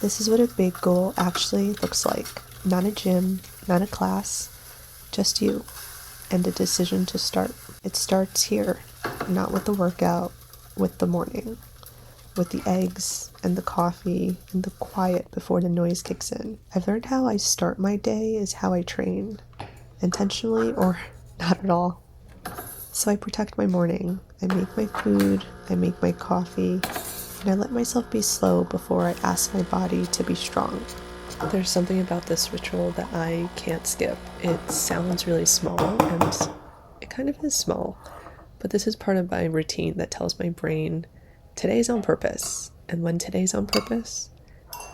This is what a big goal actually looks like. Not a gym, not a class, just you and a decision to start. It starts here, not with the workout, with the morning, with the eggs and the coffee and the quiet before the noise kicks in. I've learned how I start my day is how I train, intentionally or not at all. So I protect my morning. I make my food, I make my coffee, and I let myself be slow before I ask my body to be strong. There's something about this ritual that I can't skip. It sounds really small, and it kind of is small, but this is part of my routine that tells my brain, today's on purpose. And when today's on purpose,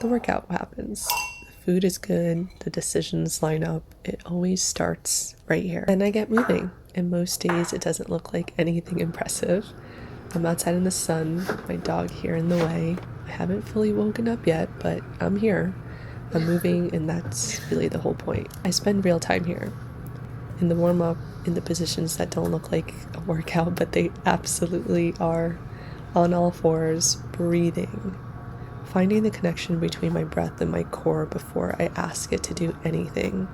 the workout happens. The food is good, the decisions line up. It always starts right here. And I get moving. And most days it doesn't look like anything impressive. I'm outside in the sun, my dog here in the way. I haven't fully woken up yet, but I'm here. I'm moving, and that's really the whole point. I spend real time here. In the warm-up, in the positions that don't look like a workout, but they absolutely are. On all fours, breathing. Finding the connection between my breath and my core before I ask it to do anything.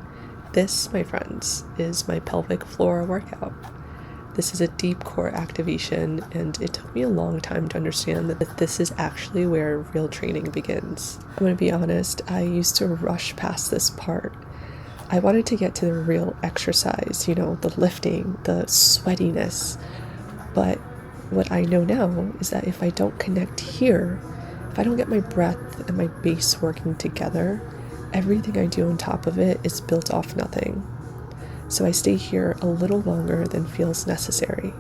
This, my friends, is my pelvic floor workout. This is a deep core activation, and it took me a long time to understand that this is actually where real training begins. I'm going to be honest, I used to rush past this part. I wanted to get to the real exercise, the lifting, the sweatiness. But what I know now is that if I don't connect here, if I don't get my breath and my base working together, everything I do on top of it is built off nothing. So I stay here a little longer than feels necessary.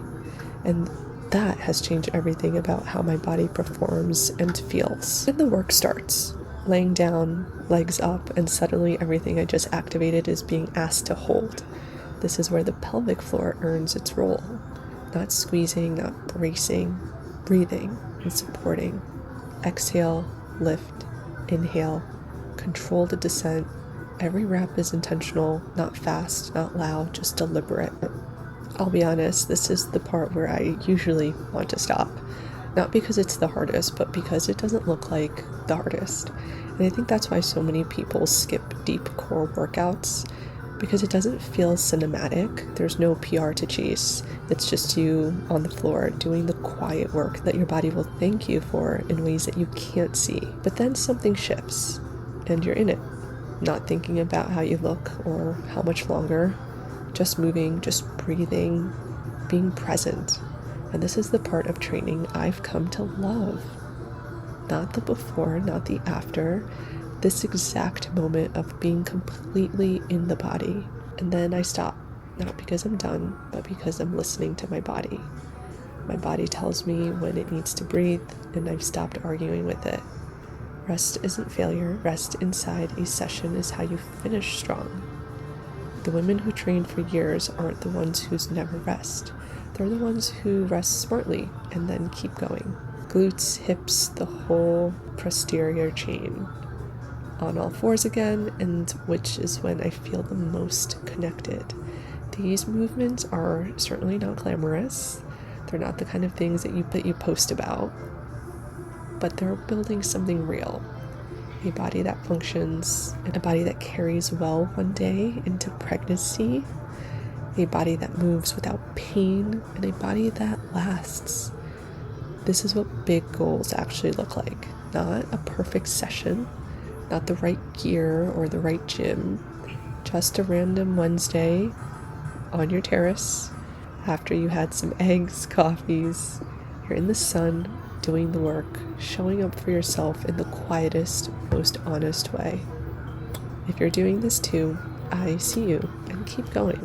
And that has changed everything about how my body performs and feels. Then the work starts. Laying down, legs up, and suddenly everything I just activated is being asked to hold. This is where the pelvic floor earns its role. Not squeezing, not bracing, breathing and supporting. Exhale, lift, inhale, control the descent. Every rep is intentional, not fast, not loud, just deliberate. I'll be honest, this is the part where I usually want to stop. Not because it's the hardest, but because it doesn't look like the hardest. And I think that's why so many people skip deep core workouts, because it doesn't feel cinematic. There's no PR to chase. It's just you on the floor doing the quiet work that your body will thank you for in ways that you can't see. But then something shifts, and you're in it. Not thinking about how you look or how much longer, just moving, just breathing, being present. And this is the part of training I've come to love. Not the before, not the after, this exact moment of being completely in the body. And then I stop, not because I'm done, but because I'm listening to my body. My body tells me when it needs to breathe, and I've stopped arguing with it. Rest isn't failure. Rest inside a session is how you finish strong. The women who train for years aren't the ones who never rest. They're the ones who rest smartly and then keep going. Glutes, hips, the whole posterior chain. On all fours again, and which is when I feel the most connected. These movements are certainly not glamorous. They're not the kind of things that you post about. But they're building something real. A body that functions, a body that carries well one day into pregnancy, a body that moves without pain, and a body that lasts. This is what big goals actually look like. Not a perfect session, not the right gear or the right gym, just a random Wednesday on your terrace after you had some eggs, coffees, you're in the sun, doing the work, showing up for yourself in the quietest, most honest way. If you're doing this too, I see you, and keep going.